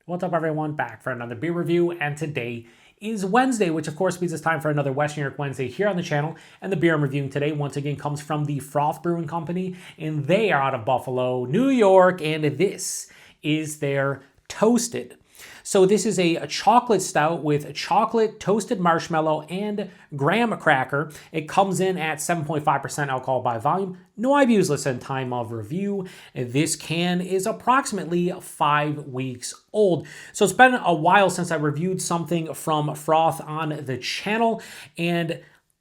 What's up, everyone? Back for another beer review, and today is Wednesday, which of course means it's time for another Western New York Wednesday here on the channel. And the beer I'm reviewing today, once again, comes from the Froth Brewing Company, and they are out of Buffalo, New York, and this is their Toasted. So this is a chocolate stout with chocolate, toasted marshmallow, and graham cracker. It comes in at 7.5% alcohol by volume. No IBUs listed in time of review. This can is approximately 5 weeks old. So it's been a while since I reviewed something from Froth on the channel, and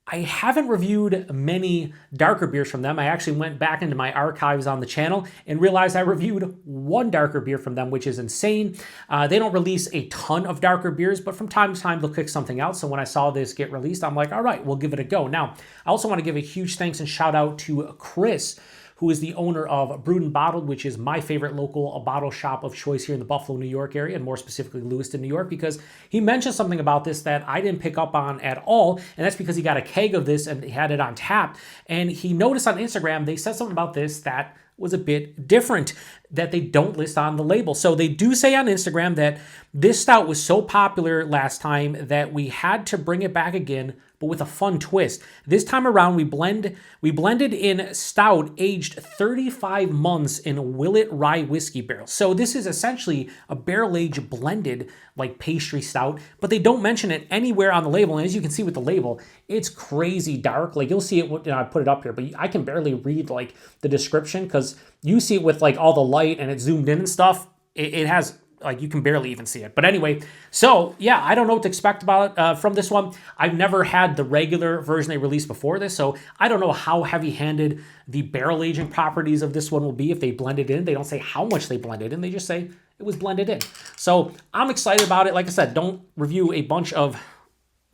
I haven't reviewed many darker beers from them. I actually went back into my archives on the channel and realized I reviewed one darker beer from them, which is insane. They don't release a ton of darker beers, but from time to time they'll kick something out. So when I saw this get released, I'm like, all right, we'll give it a go. Now, I also want to give a huge thanks and shout out to Chris, who is the owner of Brewed and Bottled, which is my favorite local bottle shop of choice here in the Buffalo, New York area, and more specifically Lewiston, New York, because he mentioned something about this that I didn't pick up on at all, and that's because he got a keg of this and he had it on tap, and he noticed on Instagram they said something about this that was a bit different that they don't list on the label. So they do say on Instagram that this stout was so popular last time that we had to bring it back again, but with a fun twist. This time around, we blended in stout aged 35 months in Willet Rye Whiskey barrels. So this is essentially a barrel-aged blended like pastry stout, but they don't mention it anywhere on the label. And as you can see with the label, it's crazy dark. Like you'll see it, I put it up here, but I can barely read like the description because you see it with like all the light and it's zoomed in and stuff. It has, like, you can barely even see it. But anyway, so yeah, I don't know what to expect about from this one. I've never had the regular version they released before this, so I don't know how heavy-handed the barrel aging properties of this one will be if they blend it in. They don't say how much they blended in. They just say it was blended in. So I'm excited about it. Like I said, don't review a bunch of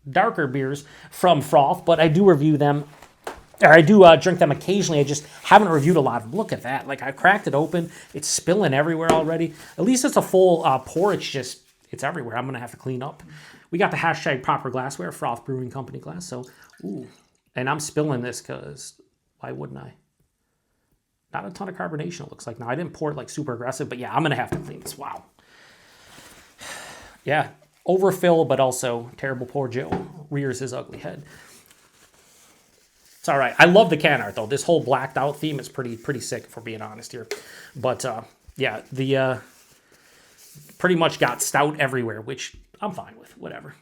darker beers from Froth, but I do review them. Or I do drink them occasionally. I just haven't reviewed a lot of them. Look at that. Like, I cracked it open. It's spilling everywhere already. At least it's a full pour. It's everywhere. I'm going to have to clean up. We got the hashtag proper glassware, Froth Brewing Company glass. So, ooh. And I'm spilling this because why wouldn't I? Not a ton of carbonation, it looks like. Now, I didn't pour it like super aggressive, but yeah, I'm going to have to clean this. Wow. Yeah. Overfill, but also terrible pour. Joe rears his ugly head. It's all right. I love the can art, though. This whole blacked out theme is pretty sick, if we're being honest here. But, yeah, the pretty much got stout everywhere, which I'm fine with. Whatever.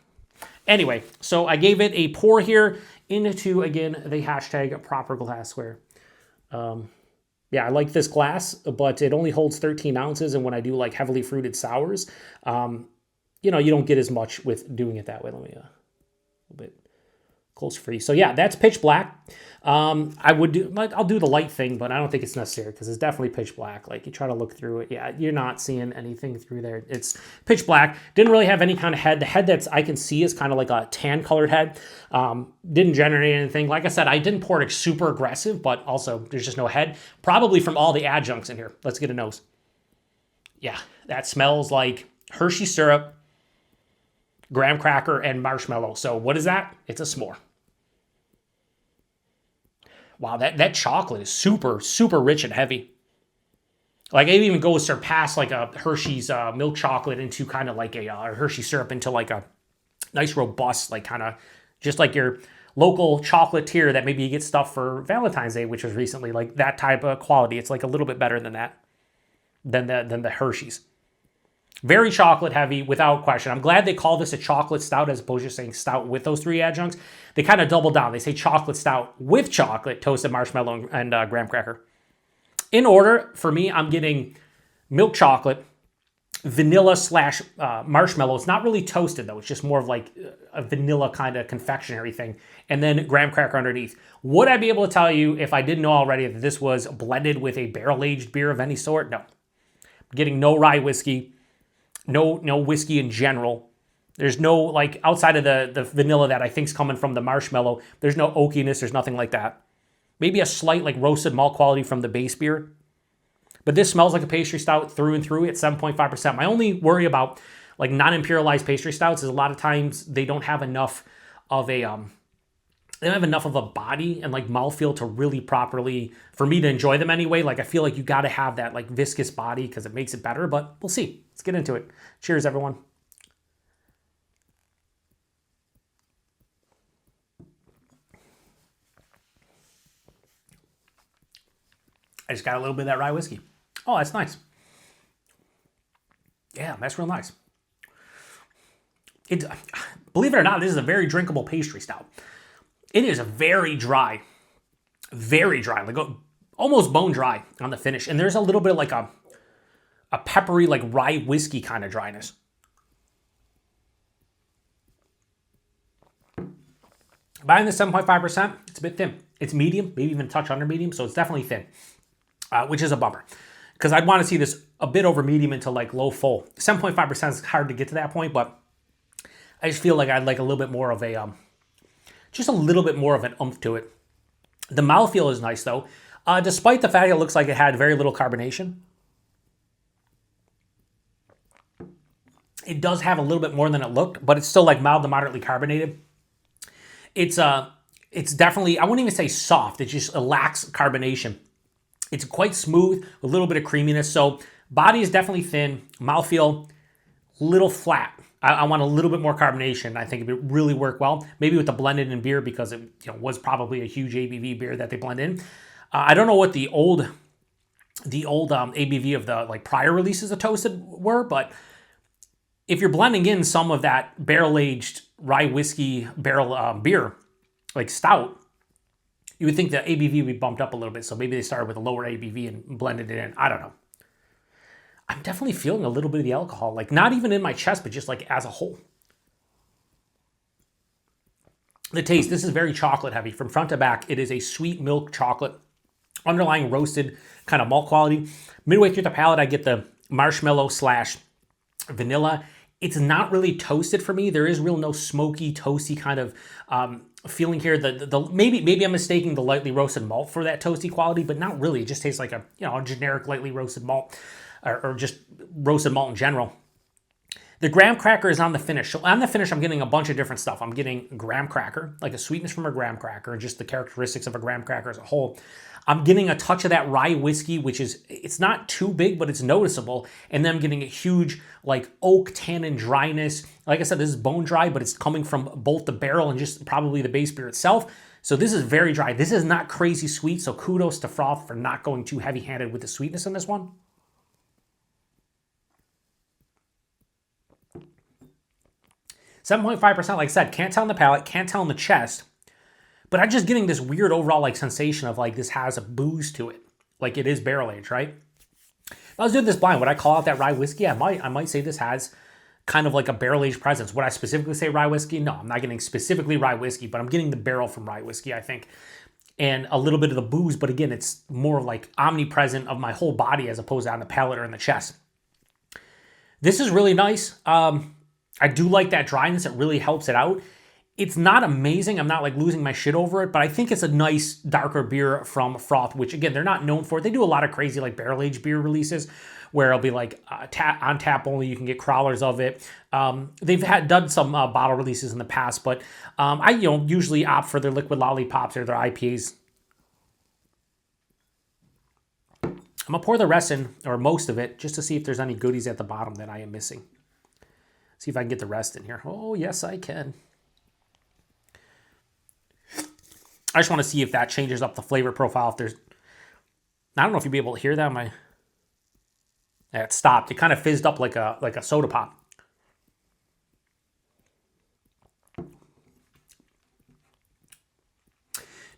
Anyway, so I gave it a pour here into, again, the hashtag proper glassware. Yeah, I like this glass, but it only holds 13 ounces, and when I do, like, heavily fruited sours, you know, you don't get as much with doing it that way. Let me, a little bit close for you. So yeah, that's pitch black. I'll do the light thing, but I don't think it's necessary because it's definitely pitch black. Like, you try to look through it, yeah, you're not seeing anything through there. It's pitch black. Didn't really have any kind of head. The head that's I can see is kind of like a tan colored head. Didn't generate anything. Like I said, I didn't pour it super aggressive, but also there's just no head. Probably from all the adjuncts in here. Let's get a nose. Yeah, that smells like Hershey syrup, graham cracker, and marshmallow. So what is that? It's a s'more. Wow, that chocolate is super, super rich and heavy. Like, it even goes surpass like a Hershey's milk chocolate into kind of like a Hershey syrup into like a nice robust, like kind of just like your local chocolatier that maybe you get stuff for Valentine's Day, which was recently, like that type of quality. It's like a little bit better than that, than the Hershey's. Very chocolate heavy, without question. I'm glad they call this a chocolate stout as opposed to saying stout with those three adjuncts. They kind of double down. They say chocolate stout with chocolate, toasted marshmallow, and graham cracker. In order, for me, I'm getting milk chocolate, vanilla / marshmallow. It's not really toasted, though. It's just more of like a vanilla kind of confectionery thing. And then graham cracker underneath. Would I be able to tell you, if I didn't know already, that this was blended with a barrel-aged beer of any sort? No. I'm getting no rye whiskey. No whiskey in general. There's no, like, outside of the vanilla that I think's coming from the marshmallow, there's no oakiness, there's nothing like that. Maybe a slight, like, roasted malt quality from the base beer. But this smells like a pastry stout through and through at 7.5%. My only worry about, like, non-imperialized pastry stouts is a lot of times they don't have enough of a they don't have enough of a body and like mouthfeel to really properly, for me to enjoy them anyway. Like I feel like you got to have that like viscous body because it makes it better, but we'll see. Let's get into it. Cheers, everyone. I just got a little bit of that rye whiskey. Oh, that's nice. Yeah, that's real nice. It, believe it or not, this is a very drinkable pastry stout. It is very dry, like almost bone dry on the finish. And there's a little bit of like a peppery, like rye whiskey kind of dryness. Buying the 7.5%, it's a bit thin. It's medium, maybe even a touch under medium, so it's definitely thin, which is a bummer. Because I'd want to see this a bit over medium into like low full. 7.5% is hard to get to that point, but I just feel like I'd like a little bit more of a, just a little bit more of an oomph to it. The mouthfeel is nice though, despite the fact it looks like it had very little carbonation. It does have a little bit more than it looked, but it's still like mild to moderately carbonated. It's definitely, I wouldn't even say soft, it just lacks carbonation. It's quite smooth, a little bit of creaminess. So body is definitely thin, mouthfeel, little flat. I want a little bit more carbonation. I think it would really work well. Maybe with the blended in beer because it was probably a huge ABV beer that they blend in. I don't know what the old ABV of the like prior releases of Toasted were, but if you're blending in some of that barrel-aged rye whiskey barrel beer, like stout, you would think the ABV would be bumped up a little bit. So maybe they started with a lower ABV and blended it in. I don't know. I'm definitely feeling a little bit of the alcohol, like not even in my chest, but just like as a whole. The taste, this is very chocolate heavy. From front to back, it is a sweet milk chocolate, underlying roasted kind of malt quality. Midway through the palate, I get the marshmallow / vanilla. It's not really toasted for me. There is real no smoky, toasty kind of feeling here. Maybe I'm mistaking the lightly roasted malt for that toasty quality, but not really. It just tastes like a a generic lightly roasted malt. Or just roasted malt in general. The graham cracker is on the finish. So on the finish, I'm getting a bunch of different stuff. I'm getting graham cracker, like a sweetness from a graham cracker, and just the characteristics of a graham cracker as a whole. I'm getting a touch of that rye whiskey, which is, it's not too big, but it's noticeable. And then I'm getting a huge like oak tannin dryness. Like I said, this is bone dry, but it's coming from both the barrel and just probably the base beer itself. So this is very dry. This is not crazy sweet. So kudos to Froth for not going too heavy-handed with the sweetness in this one. 7.5%, like I said, can't tell in the palate, can't tell in the chest, but I'm just getting this weird overall like sensation of like this has a booze to it. Like it is barrel aged, right? If I was doing this blind, would I call out that rye whiskey? I might say this has kind of like a barrel aged presence. Would I specifically say rye whiskey? No, I'm not getting specifically rye whiskey, but I'm getting the barrel from rye whiskey, I think. And a little bit of the booze, but again, it's more like omnipresent of my whole body as opposed to on the palate or in the chest. This is really nice. I do like that dryness. It really helps it out. It's not amazing. I'm not like losing my shit over it, but I think it's a nice darker beer from Froth, which again, they're not known for. They do a lot of crazy like barrel-aged beer releases where it'll be like on tap only. You can get crawlers of it. They've done some bottle releases in the past, but I usually opt for their liquid lollipops or their IPAs. I'm gonna pour the rest in, or most of it, just to see if there's any goodies at the bottom that I am missing. See if I can get the rest in here. Oh, yes, I can. I just want to see if that changes up the flavor profile. If there's, I don't know if you'll be able to hear that. Yeah, it stopped. It kind of fizzed up like a soda pop.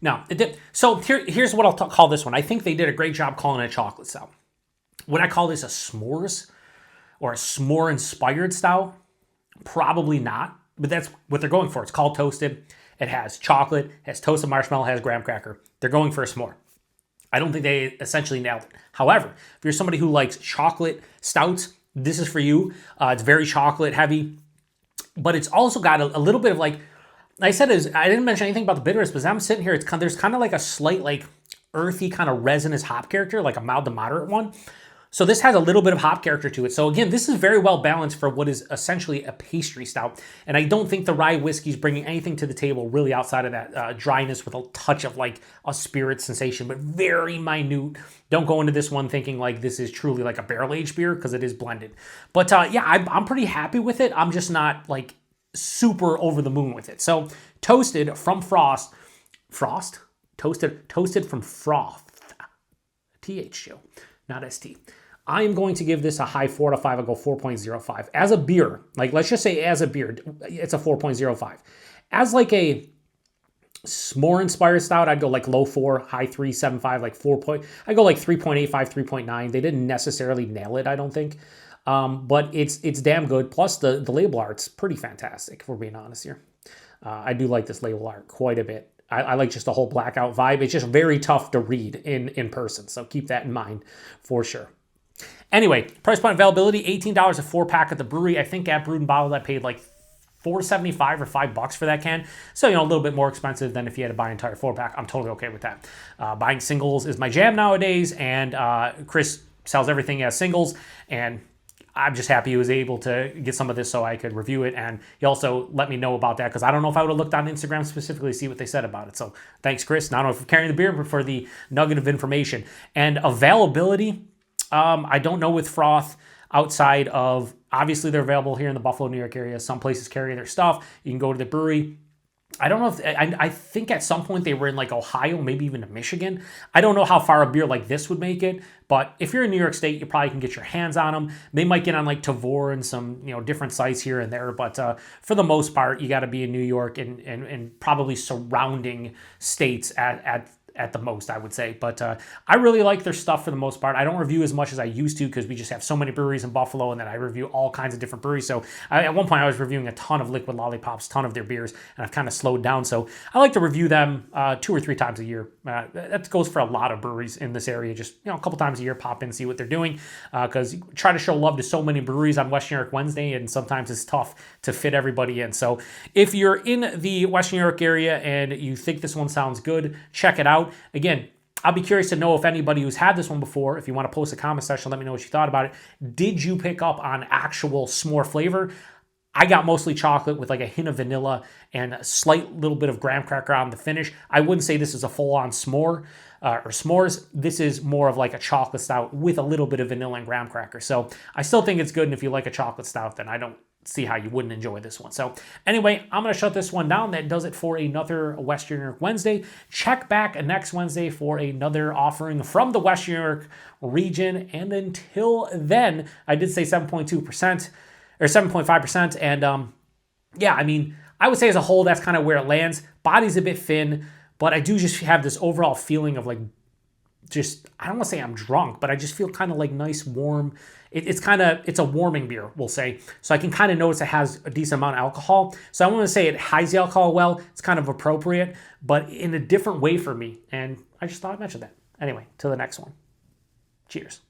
Now, it did. So here's what I'll call this one. I think they did a great job calling it a chocolate stout. Would I call this a s'mores or a s'more-inspired stout? Probably not, but that's what they're going for. It's called Toasted. It has chocolate, it has toasted marshmallow, it has graham cracker. They're going for a s'more. I don't think they essentially nailed it. However, if you're somebody who likes chocolate stouts, this is for you. It's very chocolate heavy, but it's also got a little bit of like I said, I didn't mention anything about the bitterness, but as I'm sitting here, there's kind of like a slight like earthy kind of resinous hop character, like a mild to moderate one. So this has a little bit of hop character to it. So again, this is very well balanced for what is essentially a pastry stout. And I don't think the rye whiskey is bringing anything to the table really outside of that dryness with a touch of like a spirit sensation, but very minute. Don't go into this one thinking like this is truly like a barrel-aged beer because it is blended. But yeah, I'm pretty happy with it. I'm just not like super over the moon with it. So toasted from toasted from Froth, TH, not ST. I am going to give this a high 4 to 5. I'll go 4.05. As a beer, like let's just say as a beer, it's a 4.05. As like a s'more inspired stout, I'd go like low 4, high 3.75, like 4 point. I go like 3.85, 3.9. They didn't necessarily nail it, I don't think. But it's damn good. Plus the label art's pretty fantastic, if we're being honest here. I do like this label art quite a bit. I like just the whole blackout vibe. It's just very tough to read in person. So keep that in mind for sure. Anyway, price point availability, $18 a 4-pack at the brewery. I think at Brewed and Bottled I paid like $4.75 or $5 for that can. So, you know, a little bit more expensive than if you had to buy an entire 4-pack. I'm totally okay with that. Buying singles is my jam nowadays, and Chris sells everything as singles, and I'm just happy he was able to get some of this so I could review it, and he also let me know about that because I don't know if I would have looked on Instagram specifically to see what they said about it. So thanks, Chris, not only for carrying the beer, but for the nugget of information. And availability, I don't know with Froth outside of, obviously they're available here in the Buffalo, New York area. Some places carry their stuff. You can go to the brewery. I don't know if, I think at some point they were in like Ohio, maybe even Michigan. I don't know how far a beer like this would make it, but if you're in New York State, you probably can get your hands on them. They might get on like Tavour and some, you know, different sites here and there, but for the most part, you got to be in New York and probably surrounding states at the most, I would say. But I really like their stuff for the most part. I don't review as much as I used to because we just have so many breweries in Buffalo, and then I review all kinds of different breweries. So at one point I was reviewing a ton of Liquid Lollipops, ton of their beers, and I've kind of slowed down. So I like to review them 2 or 3 times a year. That goes for a lot of breweries in this area. Just, you know, a couple times a year, pop in, see what they're doing, because you try to show love to so many breweries on Western New York Wednesday, and sometimes it's tough to fit everybody in. So if you're in the Western New York area and you think this one sounds good, check it out. Again, I'll be curious to know if anybody who's had this one before, if you want to post a comment section, let me know what you thought about it. Did you pick up on actual s'more flavor? I got mostly chocolate with like a hint of vanilla and a slight little bit of graham cracker on the finish. I wouldn't say this is a full-on s'more or s'mores. This is more of like a chocolate stout with a little bit of vanilla and graham cracker. So I still think it's good, and if you like a chocolate stout, then I don't see how you wouldn't enjoy this one. So anyway, I'm going to shut this one down. That does it for another Western New York Wednesday. Check back next Wednesday for another offering from the Western New York region. And until then, I did say 7.2% or 7.5%. And yeah, I mean, I would say as a whole, that's kind of where it lands. Body's a bit thin, but I do just have this overall feeling of like, just, I don't want to say I'm drunk, but I just feel kind of like nice, warm. It's a warming beer, we'll say. So I can kind of notice it has a decent amount of alcohol. So I want to say it hides the alcohol well. It's kind of appropriate, but in a different way for me. And I just thought I'd mention that. Anyway, till the next one. Cheers.